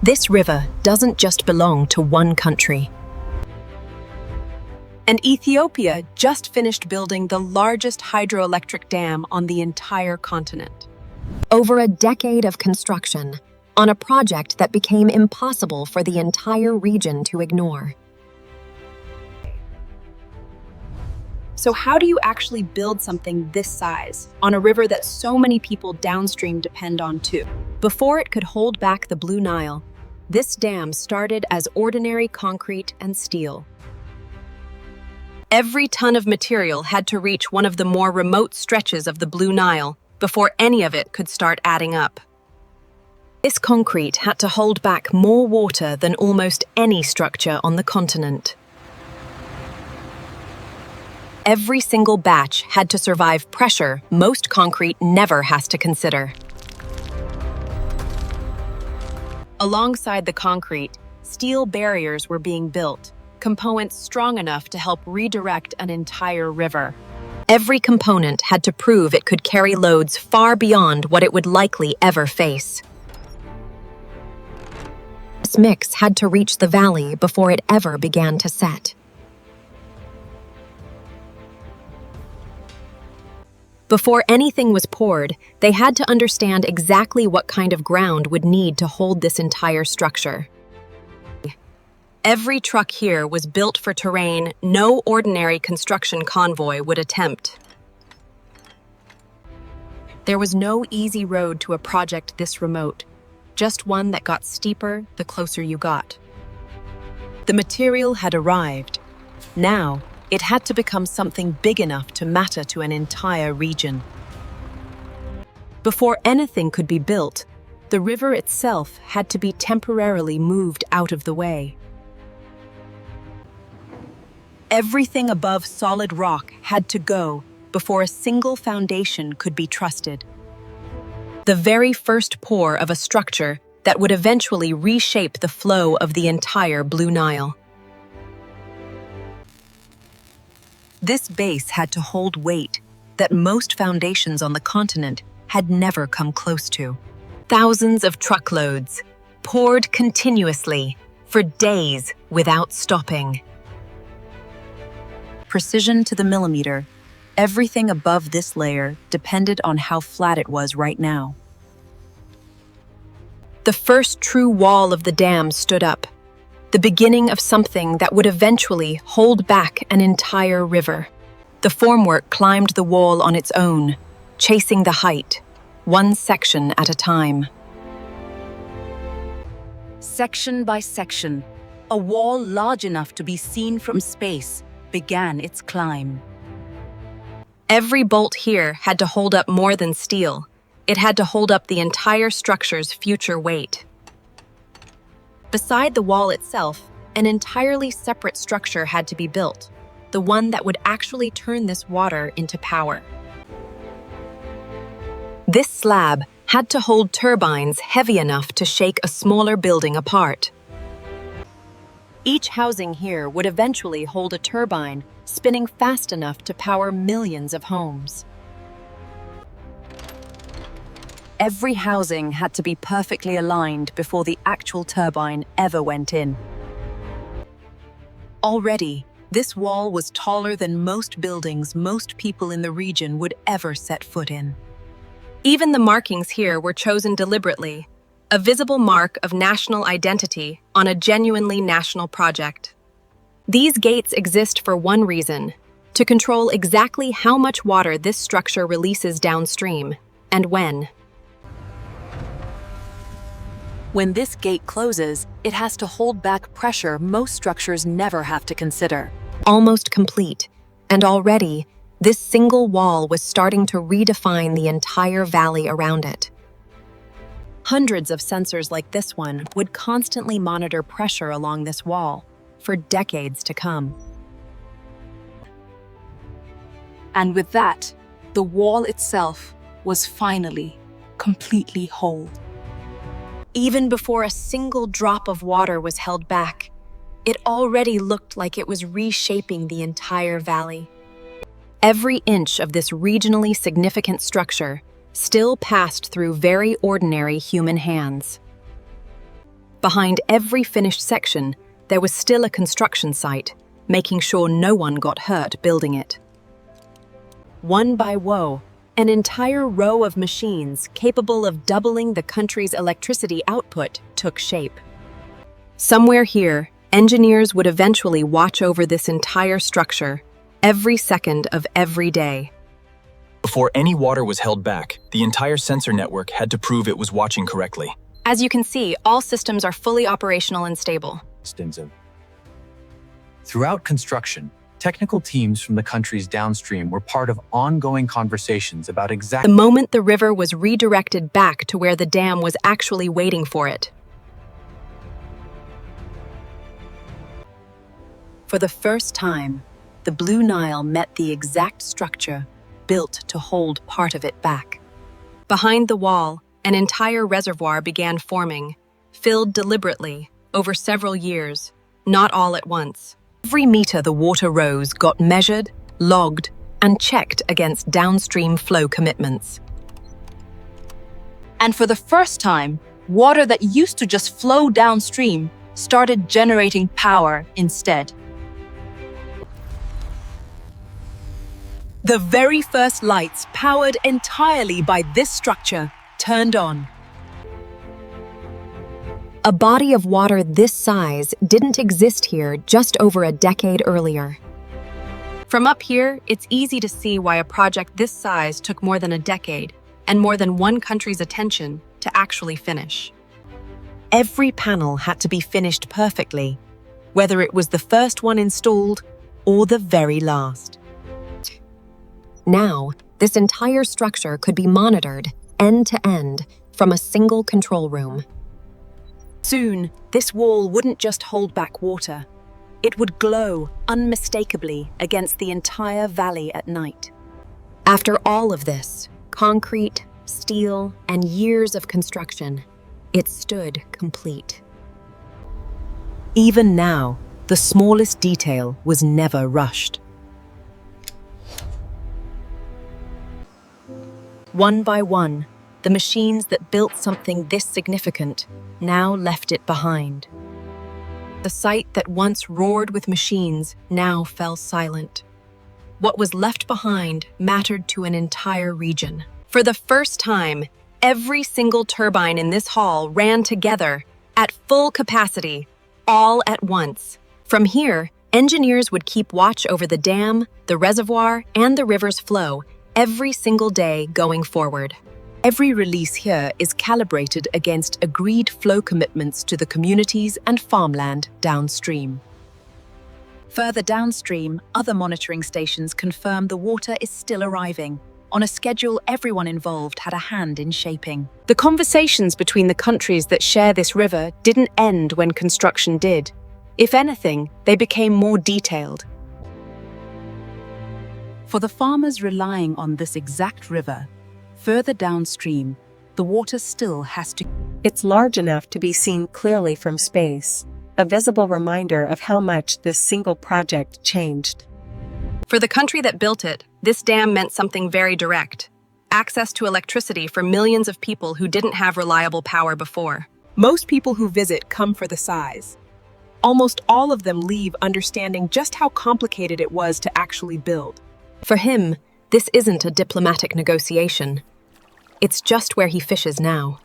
This river doesn't just belong to one country. And Ethiopia just finished building the largest hydroelectric dam on the entire continent. Over a decade of construction on a project that became impossible for the entire region to ignore. So how do you actually build something this size on a river that so many people downstream depend on too? Before it could hold back the Blue Nile, this dam started as ordinary concrete and steel. Every ton of material had to reach one of the more remote stretches of the Blue Nile before any of it could start adding up. This concrete had to hold back more water than almost any structure on the continent. Every single batch had to survive pressure most concrete never has to consider. Alongside the concrete, steel barriers were being built, components strong enough to help redirect an entire river. Every component had to prove it could carry loads far beyond what it would likely ever face. This mix had to reach the valley before it ever began to set. Before anything was poured, they had to understand exactly what kind of ground would need to hold this entire structure. Every truck here was built for terrain no ordinary construction convoy would attempt. There was no easy road to a project this remote, just one that got steeper the closer you got. The material had arrived. Now, it had to become something big enough to matter to an entire region. Before anything could be built, the river itself had to be temporarily moved out of the way. Everything above solid rock had to go before a single foundation could be trusted. The very first pour of a structure that would eventually reshape the flow of the entire Blue Nile. This base had to hold weight that most foundations on the continent had never come close to. Thousands of truckloads, poured continuously, for days without stopping. Precision to the millimeter, everything above this layer depended on how flat it was right now. The first true wall of the dam stood up, the beginning of something that would eventually hold back an entire river. The formwork climbed the wall on its own, chasing the height, one section at a time. Section by section, a wall large enough to be seen from space began its climb. Every bolt here had to hold up more than steel. It had to hold up the entire structure's future weight. Beside the wall itself, an entirely separate structure had to be built, the one that would actually turn this water into power. This slab had to hold turbines heavy enough to shake a smaller building apart. Each housing here would eventually hold a turbine spinning fast enough to power millions of homes. Every housing had to be perfectly aligned before the actual turbine ever went in. Already, this wall was taller than most buildings most people in the region would ever set foot in. Even the markings here were chosen deliberately, a visible mark of national identity on a genuinely national project. These gates exist for one reason: to control exactly how much water this structure releases downstream, and when. When this gate closes, it has to hold back pressure most structures never have to consider. Almost complete, and already, this single wall was starting to redefine the entire valley around it. Hundreds of sensors like this one would constantly monitor pressure along this wall for decades to come. And with that, the wall itself was finally completely whole. Even before a single drop of water was held back, it already looked like it was reshaping the entire valley. Every inch of this regionally significant structure still passed through very ordinary human hands. Behind every finished section, there was still a construction site, making sure no one got hurt building it. One by one, an entire row of machines capable of doubling the country's electricity output took shape. Somewhere here, engineers would eventually watch over this entire structure, every second of every day. Before any water was held back, the entire sensor network had to prove it was watching correctly. As you can see, all systems are fully operational and stable. Throughout construction, technical teams from the countries downstream were part of ongoing conversations about The moment the river was redirected back to where the dam was actually waiting for it. For the first time, the Blue Nile met the exact structure built to hold part of it back. Behind the wall, an entire reservoir began forming, filled deliberately, over several years, not all at once. Every meter the water rose got measured, logged, and checked against downstream flow commitments. And for the first time, water that used to just flow downstream started generating power instead. The very first lights, powered entirely by this structure, turned on. A body of water this size didn't exist here just over a decade earlier. From up here, it's easy to see why a project this size took more than a decade and more than one country's attention to actually finish. Every panel had to be finished perfectly, whether it was the first one installed or the very last. Now, this entire structure could be monitored end to end from a single control room. Soon, this wall wouldn't just hold back water. It would glow unmistakably against the entire valley at night. After all of this, concrete, steel, and years of construction, it stood complete. Even now, the smallest detail was never rushed. One by one, the machines that built something this significant now left it behind. The site that once roared with machines now fell silent. What was left behind mattered to an entire region. For the first time, every single turbine in this hall ran together at full capacity, all at once. From here, engineers would keep watch over the dam, the reservoir, and the river's flow every single day going forward. Every release here is calibrated against agreed flow commitments to the communities and farmland downstream. Further downstream, other monitoring stations confirm the water is still arriving, on a schedule everyone involved had a hand in shaping. The conversations between the countries that share this river didn't end when construction did. If anything, they became more detailed. For the farmers relying on this exact river, further downstream, the water still has to... It's large enough to be seen clearly from space, a visible reminder of how much this single project changed. For the country that built it, this dam meant something very direct: access to electricity for millions of people who didn't have reliable power before. Most people who visit come for the size. Almost all of them leave understanding just how complicated it was to actually build. For him, this isn't a diplomatic negotiation. It's just where he fishes now.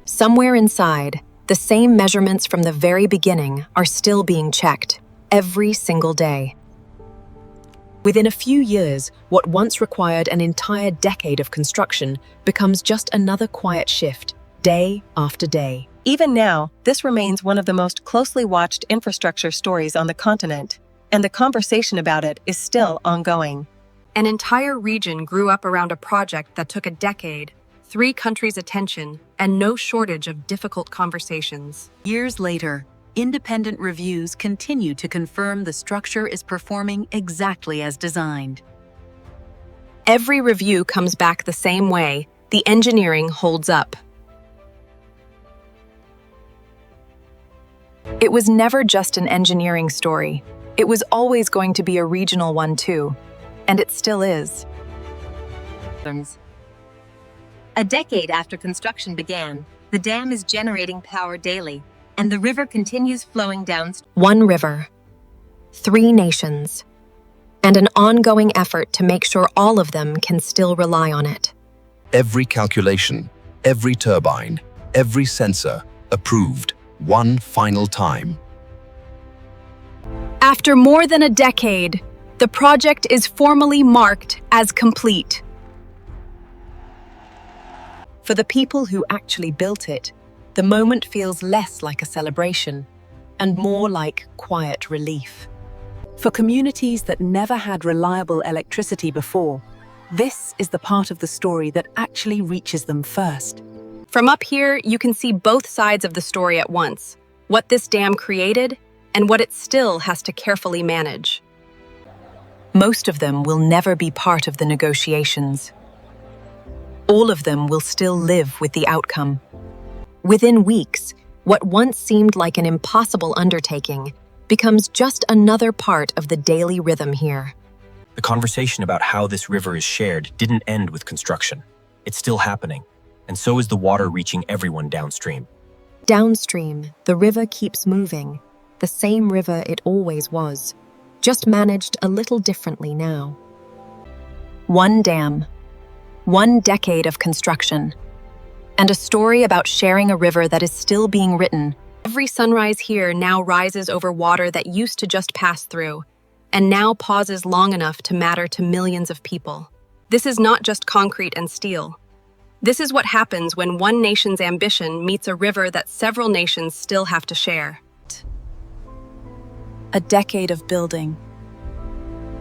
Somewhere inside, the same measurements from the very beginning are still being checked, every single day. Within a few years, what once required an entire decade of construction becomes just another quiet shift, day after day. Even now, this remains one of the most closely watched infrastructure stories on the continent, and the conversation about it is still ongoing. An entire region grew up around a project that took a decade, 3 countries' attention, and no shortage of difficult conversations. Years later, independent reviews continue to confirm the structure is performing exactly as designed. Every review comes back the same way: the engineering holds up. It was never just an engineering story. It was always going to be a regional one too, and it still is. A decade after construction began, The dam is generating power daily, and the river continues flowing downstream. One river, three nations, and an ongoing effort to make sure all of them can still rely on it. Every calculation, every turbine, every sensor approved one final time. After more than a decade, the project is formally marked as complete. For the people who actually built it, the moment feels less like a celebration and more like quiet relief. For communities that never had reliable electricity before, this is the part of the story that actually reaches them first. From up here, you can see both sides of the story at once, what this dam created and what it still has to carefully manage. Most of them will never be part of the negotiations. All of them will still live with the outcome. Within weeks, what once seemed like an impossible undertaking becomes just another part of the daily rhythm here. The conversation about how this river is shared didn't end with construction. It's still happening, and so is the water reaching everyone downstream. Downstream, the river keeps moving, the same river it always was, just managed a little differently now. One dam, one decade of construction, and a story about sharing a river that is still being written. Every sunrise here now rises over water that used to just pass through, and now pauses long enough to matter to millions of people. This is not just concrete and steel. This is what happens when one nation's ambition meets a river that several nations still have to share. A decade of building.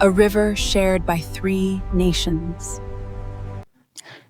A river shared by 3 nations.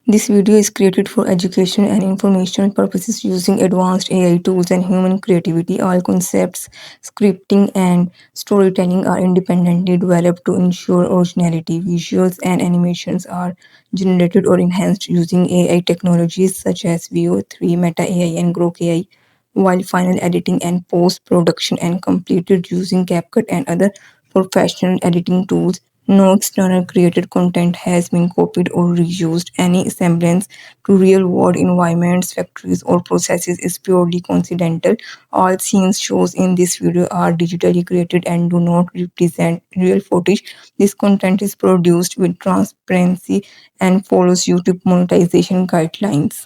This video is created for education and informational purposes using advanced AI tools and human creativity. All concepts, scripting, and storytelling are independently developed to ensure originality. Visuals and animations are generated or enhanced using AI technologies such as VO3, Meta AI, and Grok AI, while final editing and post-production and completed using CapCut and other professional editing tools. No external created content has been copied or reused. Any semblance to real-world environments, factories, or processes is purely coincidental. All scenes shown in this video are digitally created and do not represent real footage. This content is produced with transparency and follows YouTube monetization guidelines.